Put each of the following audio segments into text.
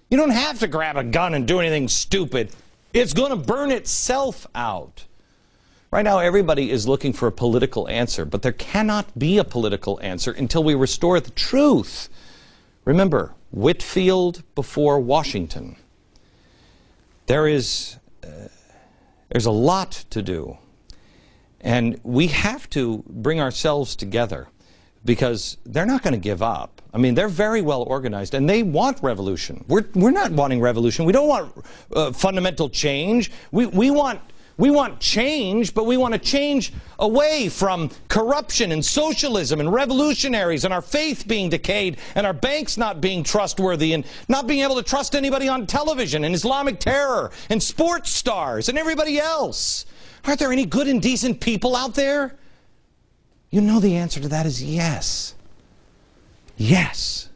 You don't have to grab a gun and do anything stupid. It's going to burn itself out. Right now, everybody is looking for a political answer, but there cannot be a political answer until we restore the truth. Remember, Whitfield before Washington. There's a lot to do. And we have to bring ourselves together because they're not going to give up. I mean, they're very well organized and they want revolution. We're not wanting revolution. We don't want fundamental change. We want change, but we want to change away from corruption and socialism and revolutionaries and our faith being decayed and our banks not being trustworthy and not being able to trust anybody on television and Islamic terror and sports stars and everybody else. Aren't there any good and decent people out there? You know the answer to that is yes. Yes.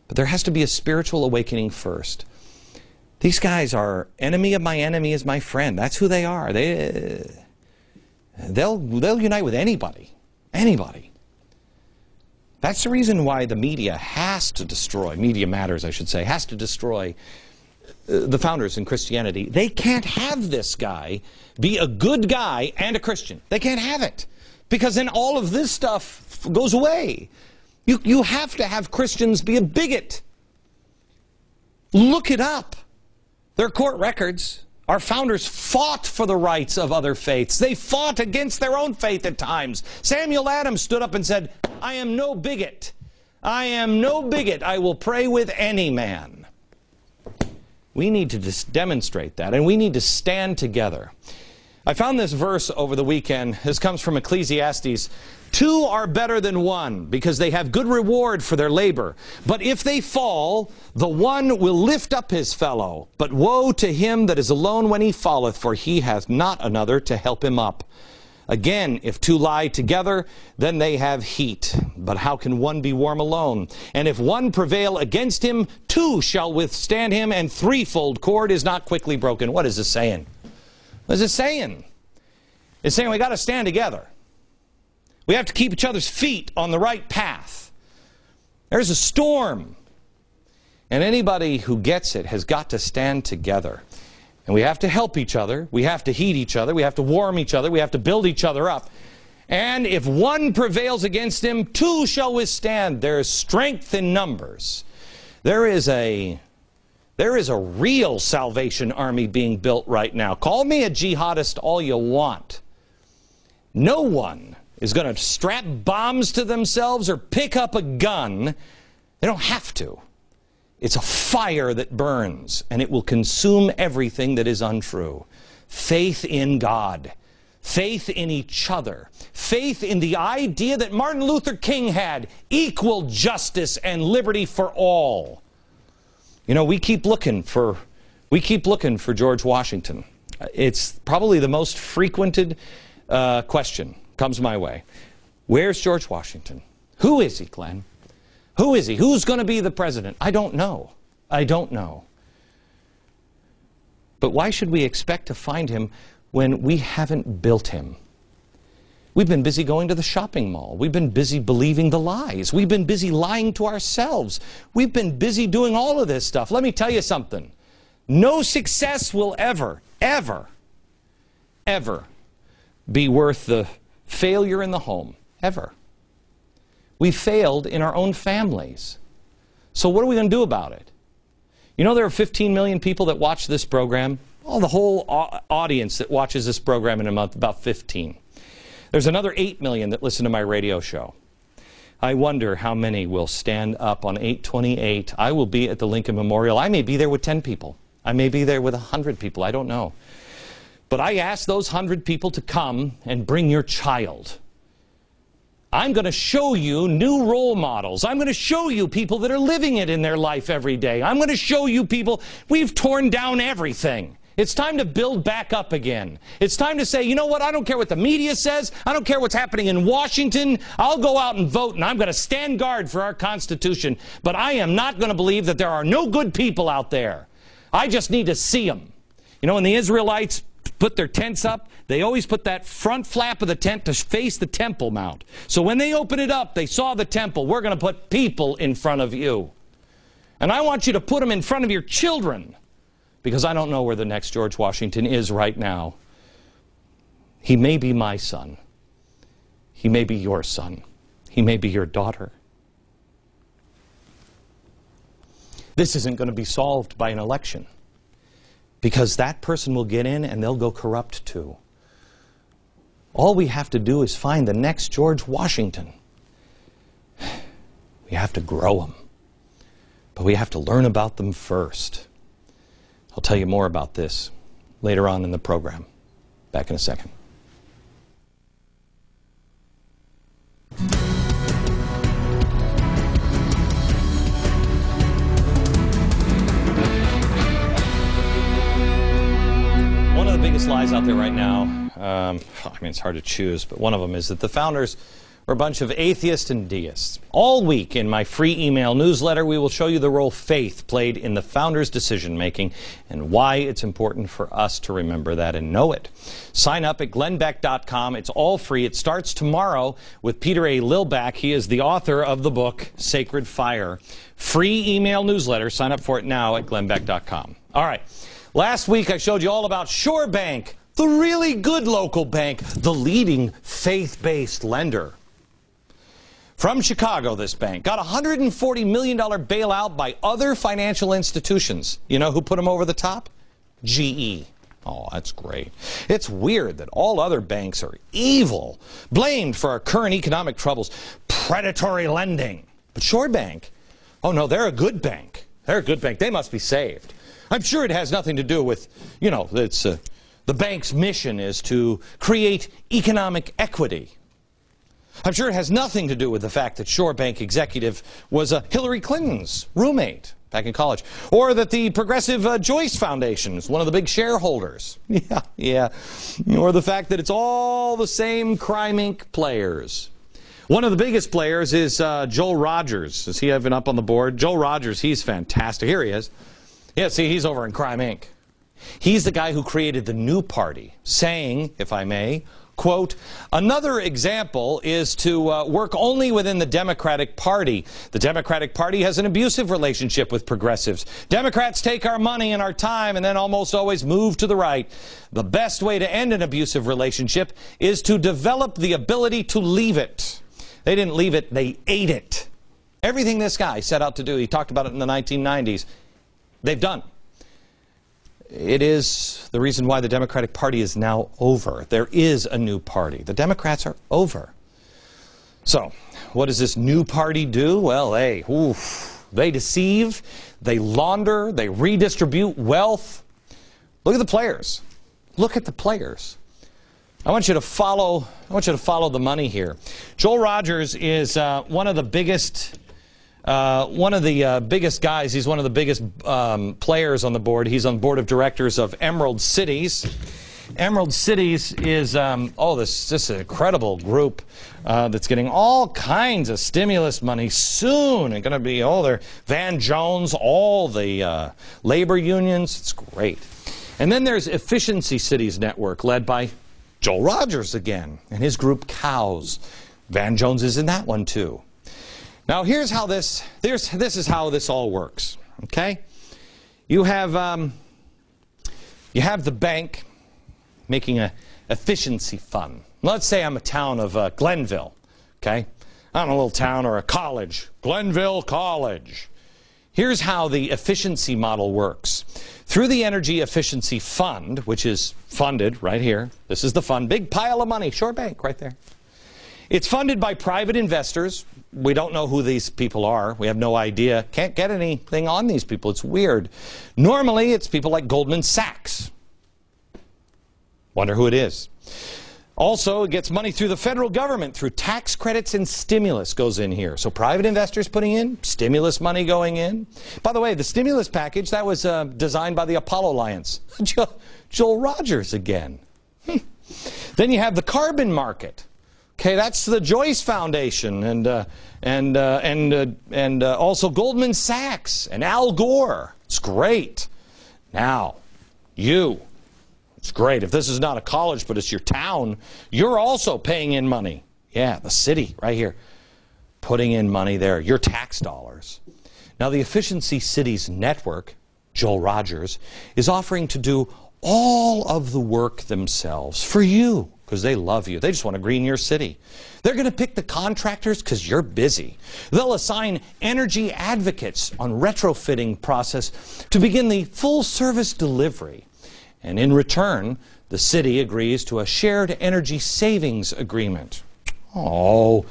But there has to be a spiritual awakening first. These guys are enemy of my enemy is my friend. That's who they are. They'll unite with anybody. Anybody. That's the reason why the media has to destroy, Media Matters I should say, has to destroy the founders in Christianity. They can't have this guy be a good guy and a Christian. They can't have it. Because then all of this stuff goes away. You have to have Christians be a bigot. Look it up. Their court records. Our founders fought for the rights of other faiths. They fought against their own faith at times. Samuel Adams stood up and said, I am no bigot. I am no bigot. I will pray with any man. We need to demonstrate that, and we need to stand together. I found this verse over the weekend. This comes from Ecclesiastes. 2 are better than 1 because they have good reward for their labor. But if they fall, the one will lift up his fellow. But woe to him that is alone when he falleth, for he hath not another to help him up. Again, if 2 lie together, then they have heat. But how can one be warm alone? And if one prevail against him, 2 shall withstand him, and threefold cord is not quickly broken. What is this saying? What is it saying? It's saying we got to stand together. We have to keep each other's feet on the right path. There's a storm. And anybody who gets it has got to stand together. And we have to help each other. We have to heat each other. We have to warm each other. We have to build each other up. And if one prevails against him, 2 shall withstand. There is strength in numbers. There is a real Salvation Army being built right now. Call me a jihadist all you want. No one is going to strap bombs to themselves or pick up a gun. They don't have to. It's a fire that burns, and it will consume everything that is untrue. Faith in God. Faith in each other. Faith in the idea that Martin Luther King had. Equal justice and liberty for all. You know, we keep looking for George Washington. It's probably the most frequented question comes my way. Where's George Washington? Who is he, Glenn? Who is he? Who's going to be the president? I don't know. I don't know. But why should we expect to find him when we haven't built him? We've been busy going to the shopping mall. We've been busy believing the lies. We've been busy lying to ourselves. We've been busy doing all of this stuff. Let me tell you something. No success will ever, ever, ever be worth the failure in the home. Ever. We failed in our own families. So what are we going to do about it? You know there are 15 million people that watch this program? Oh, the whole audience that watches this program in a month, about 15. There's another 8 million that listen to my radio show. I wonder how many will stand up on 8/28. I will be at the Lincoln Memorial. I may be there with 10 people. I may be there with 100 people. I don't know. But I ask those 100 people to come and bring your child. I'm going to show you new role models. I'm going to show you people that are living it in their life every day. I'm going to show you people, we've torn down everything. It's time to build back up again. It's time to say, you know what, I don't care what the media says. I don't care what's happening in Washington. I'll go out and vote, and I'm going to stand guard for our Constitution. But I am not going to believe that there are no good people out there. I just need to see them. You know, when the Israelites put their tents up, they always put that front flap of the tent to face the Temple Mount. So when they open it up, they saw the temple. We're going to put people in front of you. And I want you to put them in front of your children, because I don't know where the next George Washington is right now. He may be my son. He may be your son. He may be your daughter. This isn't going to be solved by an election, because that person will get in and they'll go corrupt too. All we have to do is find the next George Washington. We have to grow them, but we have to learn about them first. I'll tell you more about this later on in the program. Back in a second. One of the biggest lies out there right now, I mean, it's hard to choose, but one of them is that the founders were a bunch of atheists and deists. All week in my free email newsletter, we will show you the role faith played in the founders' decision-making and why it's important for us to remember that and know it. Sign up at glennbeck.com. It's all free. It starts tomorrow with Peter A. Lilback. He is the author of the book, Sacred Fire. Free email newsletter. Sign up for it now at glennbeck.com. All right. Last week, I showed you all about Shore Bank, the really good local bank, the leading faith-based lender. From Chicago, this bank got a $140 million bailout by other financial institutions. You know who put them over the top? GE. Oh, that's great. It's weird that all other banks are evil, blamed for our current economic troubles, predatory lending. But Shore Bank, oh no, they're a good bank. They're a good bank. They must be saved. I'm sure it has nothing to do with, you know, it's the bank's mission is to create economic equity. I'm sure it has nothing to do with the fact that Shore Bank executive was Hillary Clinton's roommate back in college, or that the Progressive Joyce Foundation is one of the big shareholders. Yeah. Or the fact that it's all the same Crime Inc. players. One of the biggest players is Joel Rogers. Is he even up on the board? Joel Rogers, he's fantastic. Here he is. Yeah, see, he's over in Crime Inc. He's the guy who created the new party, saying, if I may, quote, another example is to work only within the Democratic Party. The Democratic Party has an abusive relationship with progressives. Democrats take our money and our time and then almost always move to the right. The best way to end an abusive relationship is to develop the ability to leave it. They didn't leave it, they ate it. Everything this guy set out to do, he talked about it in the 1990s, they've done. It is the reason why the Democratic Party is now over. There is a new party. The Democrats are over. So, what does this new party do? Well, they deceive, they launder, they redistribute wealth. Look at the players. Look at the players. I want you to follow the money here. Joel Rogers is one of the biggest guys. He's one of the biggest players on the board. He's on the board of directors of Emerald Cities. Emerald Cities is, this incredible group that's getting all kinds of stimulus money soon. And going to be, their Van Jones, all the labor unions. It's great. And then there's Efficiency Cities Network, led by Joel Rogers again, and his group Cows. Van Jones is in that one too. Now here's how this is how this all works. Okay, you have the bank making an efficiency fund. Let's say I'm a town of Glenville. Okay, I'm a little town or a college, Glenville College. Here's how the efficiency model works. Through the Energy Efficiency Fund, which is funded right here. This is the fund, big pile of money, Shore Bank right there. It's funded by private investors. We don't know who these people are. We have no idea. Can't get anything on these people. It's weird. Normally, it's people like Goldman Sachs. Wonder who it is. Also, it gets money through the federal government, through tax credits and stimulus goes in here. So private investors putting in, stimulus money going in. By the way, the stimulus package, that was designed by the Apollo Alliance. Joel Rogers again. Then you have the carbon market. Okay, that's the Joyce Foundation and also Goldman Sachs and Al Gore. It's great. Now, it's great. If this is not a college, but it's your town, you're also paying in money. Yeah, the city right here, putting in money there, your tax dollars. Now, the Efficiency Cities Network, Joel Rogers, is offering to do all of the work themselves for you because they love you. They just want to green your city. They're going to pick the contractors because you're busy. They'll assign energy advocates on retrofitting process to begin the full service delivery. And in return, the city agrees to a shared energy savings agreement. Oh,